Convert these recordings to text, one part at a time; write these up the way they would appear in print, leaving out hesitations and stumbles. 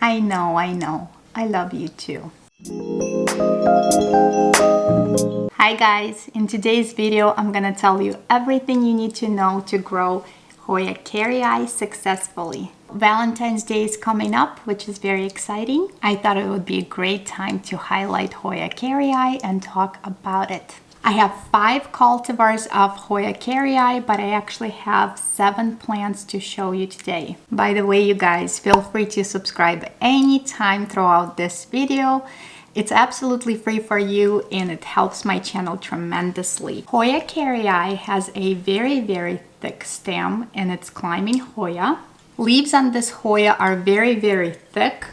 I know, I know. I love you too. Hi guys, in today's video I'm gonna tell you everything you need to know to grow Hoya Carry Eye successfully. Valentine's Day is coming up, which is very exciting. I thought it would be a great time to highlight Hoya Carry Eye and talk about it. I have 5 cultivars of Hoya Carry Eye, but I actually have 7 plants to show you today. By the way, you guys, feel free to subscribe anytime throughout this video. It's absolutely free for you and it helps my channel tremendously. Hoya Carry Eye has a very thick stem and it's climbing Hoya. Leaves on this Hoya are very thick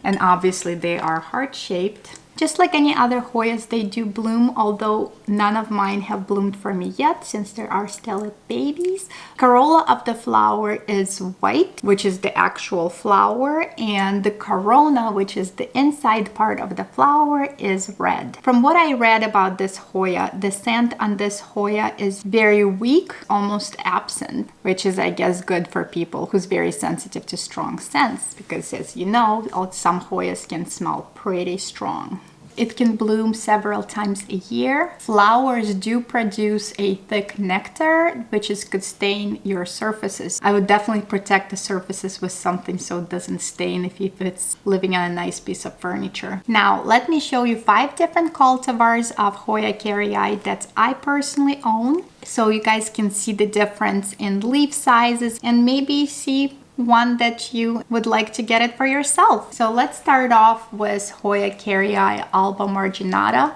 and obviously they are heart-shaped. Just like any other Hoyas, they do bloom, although none of mine have bloomed for me yet since there are still babies. Corolla of the flower is white, which is the actual flower, and the corona, which is the inside part of the flower, is red. From what I read about this Hoya, the scent on this Hoya is very weak, almost absent, which is, I guess, good for people who's very sensitive to strong scents, because as you know, some Hoyas can smell pretty strong. It can bloom several times a year. Flowers do produce a thick nectar, which could stain your surfaces. I would definitely protect the surfaces with something so it doesn't stain if it's living on a nice piece of furniture. Now, let me show you 5 different cultivars of Hoya Carry Eye that I personally own, so you guys can see the difference in leaf sizes and maybe see one that you would like to get it for yourself. So let's start off with Hoya Carry Eye Alba Marginata.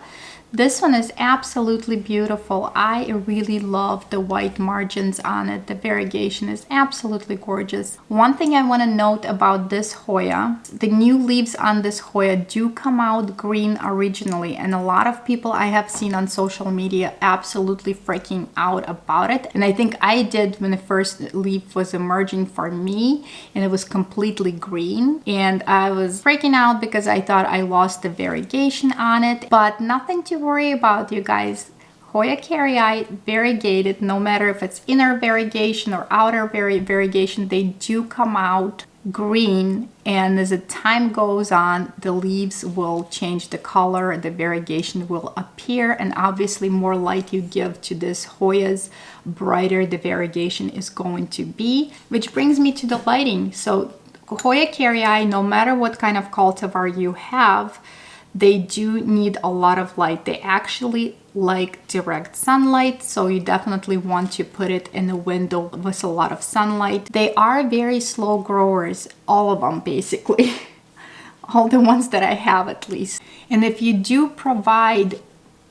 This one is absolutely beautiful. I really love the white margins on it. The variegation is absolutely gorgeous. One thing I want to note about this Hoya, the new leaves on this Hoya do come out green originally, and a lot of people I have seen on social media absolutely freaking out about it. And I think I did when the first leaf was emerging for me and it was completely green, and I was freaking out because I thought I lost the variegation on it, but nothing to worry about, you guys. Hoya Carry Eye variegated, no matter if it's inner variegation or outer variegation, they do come out green, and as the time goes on the leaves will change the color, the variegation will appear, and obviously more light you give to this Hoyas, brighter the variegation is going to be. Which brings me to the lighting. So Hoya Carry Eye, no matter what kind of cultivar you have, they do need a lot of light. They actually like direct sunlight, so you definitely want to put it in a window with a lot of sunlight. They are very slow growers, all of them basically. All the ones that I have at least. And if you do provide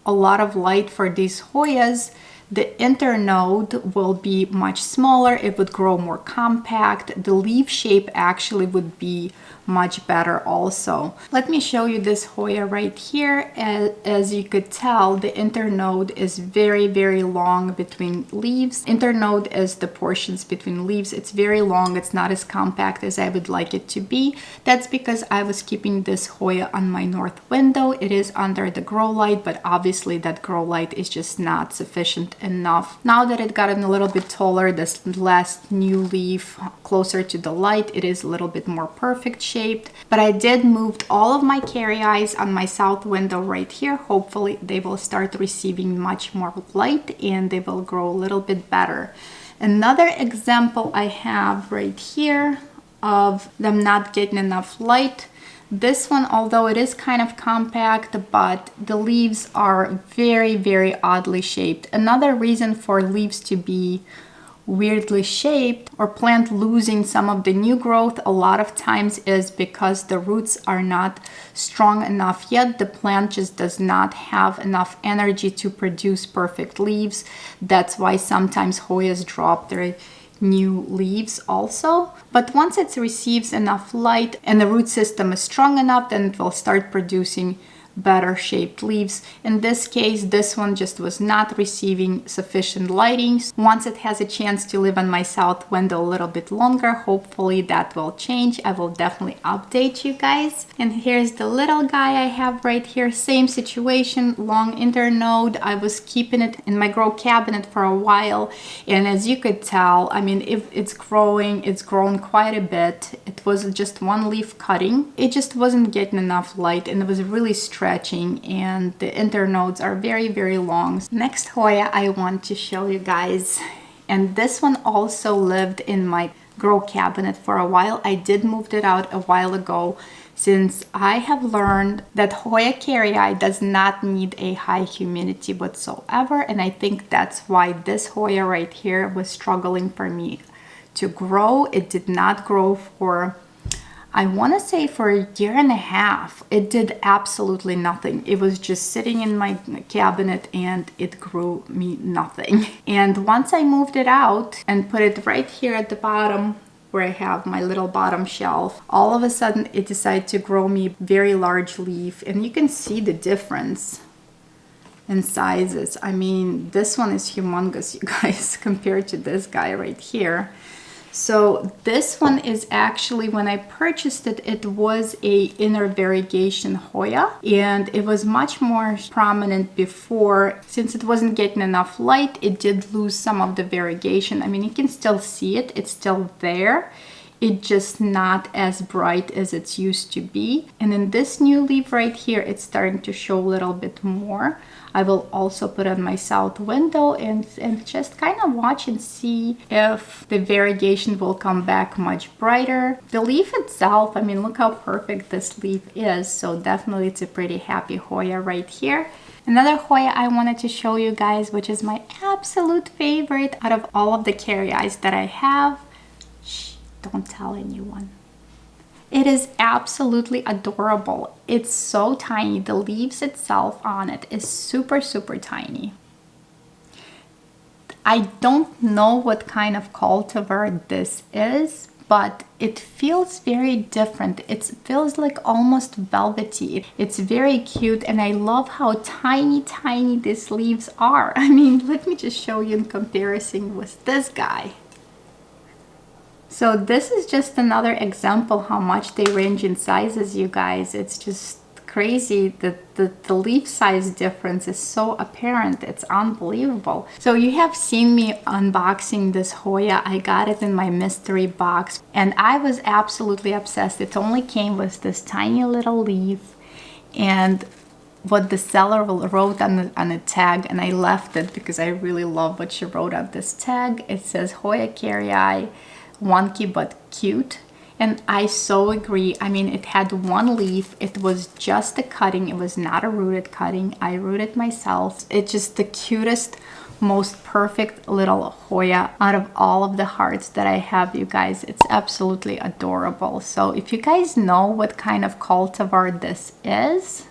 a lot of light for these Hoyas, the internode will be much smaller, it would grow more compact, the leaf shape actually would be much better also. Let me show you this Hoya right here. As you could tell, the internode is very long between leaves. Internode is the portions between leaves. It's very long, it's not as compact as I would like it to be. That's because I was keeping this Hoya on my north window. It is under the grow light, but obviously that grow light is just not sufficient enough. Now that it gotten a little bit taller, this last new leaf closer to the light, it is a little bit more perfect shaped. But I did move all of my Carry Eyes on my south window right here. Hopefully they will start receiving much more light and they will grow a little bit better. Another example I have right here of them not getting enough light. This one, although it is kind of compact, but the leaves are very oddly shaped. Another reason for leaves to be weirdly shaped or plant losing some of the new growth a lot of times is because the roots are not strong enough yet. The plant just does not have enough energy to produce perfect leaves. That's why sometimes Hoyas drop their new leaves also. But once it receives enough light and the root system is strong enough, then it will start producing better shaped leaves. In this case, this one just was not receiving sufficient lighting. Once it has a chance to live on my south window a little bit longer, hopefully that will change. I will definitely update you guys. And here's the little guy I have right here. Same situation, long internode. I was keeping it in my grow cabinet for a while, and as you could tell, I mean, if it's growing, it's grown quite a bit. It was just one leaf cutting. It just wasn't getting enough light, and it was really stretching, and the internodes are very, very long. Next Hoya I want to show you guys, and this one also lived in my grow cabinet for a while. I did move it out a while ago, since I have learned that Hoya Carry Eye does not need a high humidity whatsoever, and I think that's why this Hoya right here was struggling for me to grow. It did not grow for, I want to say, for a year and a half. It did absolutely nothing. It was just sitting in my cabinet and it grew me nothing. And once I moved it out and put it right here at the bottom where I have my little bottom shelf, all of a sudden it decided to grow me very large leaf, and you can see the difference in sizes. I mean, this one is humongous, you guys, compared to this guy right here. So this one is actually, when I purchased it, it was a inner variegation Hoya, and it was much more prominent before. Since it wasn't getting enough light, it did lose some of the variegation. I mean, you can still see it, it's still there. It's just not as bright as it's used to be. And in this new leaf right here, it's starting to show a little bit more. I will also put on my south window and just kind of watch and see if the variegation will come back much brighter. The leaf itself, I mean, look how perfect this leaf is. So definitely it's a pretty happy Hoya right here. Another Hoya I wanted to show you guys, which is my absolute favorite out of all of the Carry Eyes that I have. Shh, don't tell anyone. It is absolutely adorable. It's so tiny. The leaves itself on it is super, super tiny. I don't know what kind of cultivar this is, but it feels very different. It feels like almost velvety. It's very cute, and I love how tiny, tiny these leaves are. I mean, let me just show you in comparison with this guy. So this is just another example how much they range in sizes, you guys. It's just crazy that the leaf size difference is so apparent. It's unbelievable. So you have seen me unboxing this Hoya. I got it in my mystery box, and I was absolutely obsessed. It only came with this tiny little leaf and what the seller wrote on a tag, and I left it because I really love what she wrote on this tag. It says Hoya Carry Eye, wonky but cute, and I so agree. I mean, it had one leaf. It was just a cutting. It was not a rooted cutting. I rooted myself. It's just the cutest, most perfect little Hoya out of all of the hearts that I have, you guys. It's absolutely adorable. So if you guys know what kind of cultivar this is,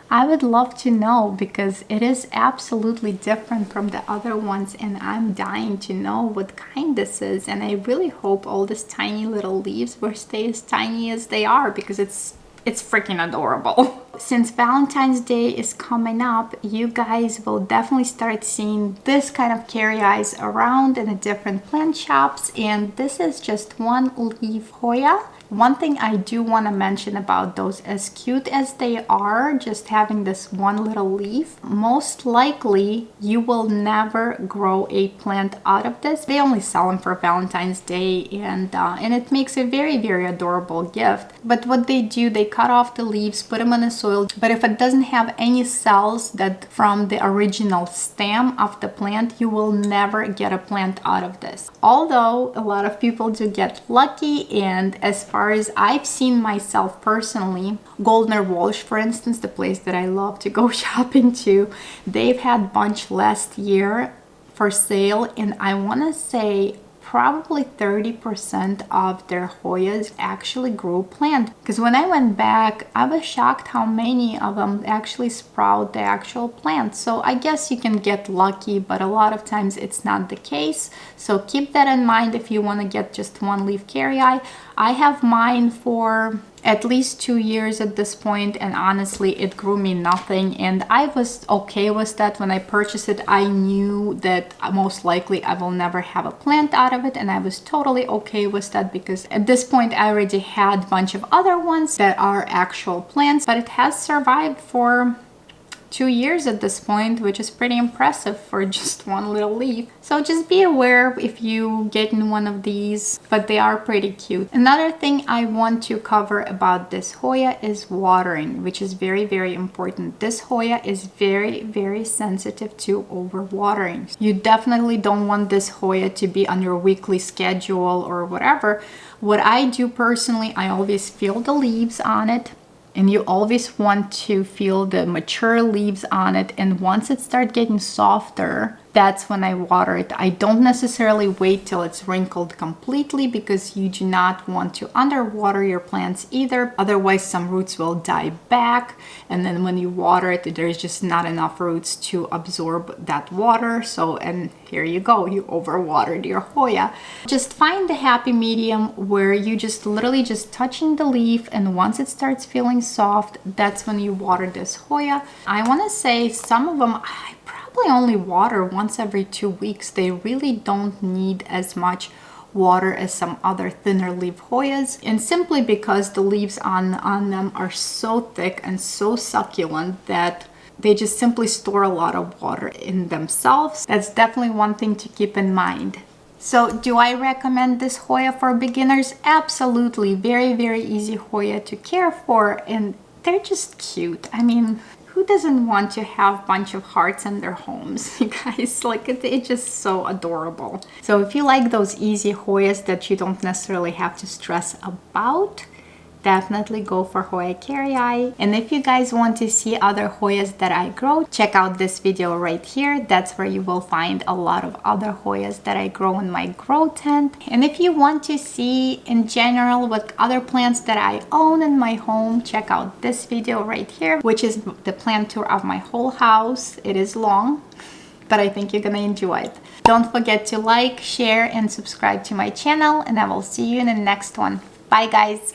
I would love to know, because it is absolutely different from the other ones, and I'm dying to know what kind this is. And I really hope all these tiny little leaves will stay as tiny as they are, because it's freaking adorable. Since Valentine's Day is coming up, you guys will definitely start seeing this kind of Carry Eyes around in the different plant shops, and this is just one leaf Hoya. One thing I do want to mention about those, as cute as they are, just having this one little leaf, most likely you will never grow a plant out of this. They only sell them for Valentine's Day, and it makes a very, very adorable gift. But what they do, they cut off the leaves, put them in the soil, but if it doesn't have any cells that from the original stem of the plant, you will never get a plant out of this. Although a lot of people do get lucky, and as far as I've seen myself personally, Goldner Walsh, for instance, the place that I love to go shopping to, they've had bunch last year for sale, and I want to say probably 30% of their Hoyas actually grew plant. Because when I went back, I was shocked how many of them actually sprout the actual plant. So I guess you can get lucky, but a lot of times it's not the case. So keep that in mind if you want to get just one leaf Carry Eye. I have mine for at least 2 years at this point, and honestly it grew me nothing, and I was okay with that. When I purchased it, I knew that most likely I will never have a plant out of it, and I was totally okay with that because at this point I already had a bunch of other ones that are actual plants, but it has survived for 2 years at this point, which is pretty impressive for just one little leaf. So just be aware if you get in one of these, but they are pretty cute. Another thing I want to cover about this Hoya is watering, which is very, very important. This Hoya is very, very sensitive to overwatering. You definitely don't want this Hoya to be on your weekly schedule or whatever. What I do personally, I always feel the leaves on it. And you always want to feel the mature leaves on it. And once it starts getting softer, that's when I water it. I don't necessarily wait till it's wrinkled completely because you do not want to underwater your plants either. Otherwise, some roots will die back. And then when you water it, there's just not enough roots to absorb that water. So, and here you go, you overwatered your Hoya. Just find the happy medium where you just literally just touching the leaf, and once it starts feeling soft, that's when you water this Hoya. I want to say some of them, I probably only water once every 2 weeks. They really don't need as much water as some other thinner leaf Hoyas, and simply because the leaves on them are so thick and so succulent that they just simply store a lot of water in themselves. That's definitely one thing to keep in mind. So do I recommend this Hoya for beginners? Absolutely. Very, very easy Hoya to care for, and they're just cute. I mean, who doesn't want to have a bunch of hearts in their homes, you guys? Like, it's just so adorable. So if you like those easy Hoyas that you don't necessarily have to stress about, definitely go for Hoya Carry Eye. And if you guys want to see other Hoyas that I grow, check out this video right here. That's where you will find a lot of other Hoyas that I grow in my grow tent. And if you want to see in general what other plants that I own in my home, check out this video right here, which is the plant tour of my whole house. It is long, but I think you're gonna enjoy it. Don't forget to like, share, and subscribe to my channel, and I will see you in the next one. Bye guys!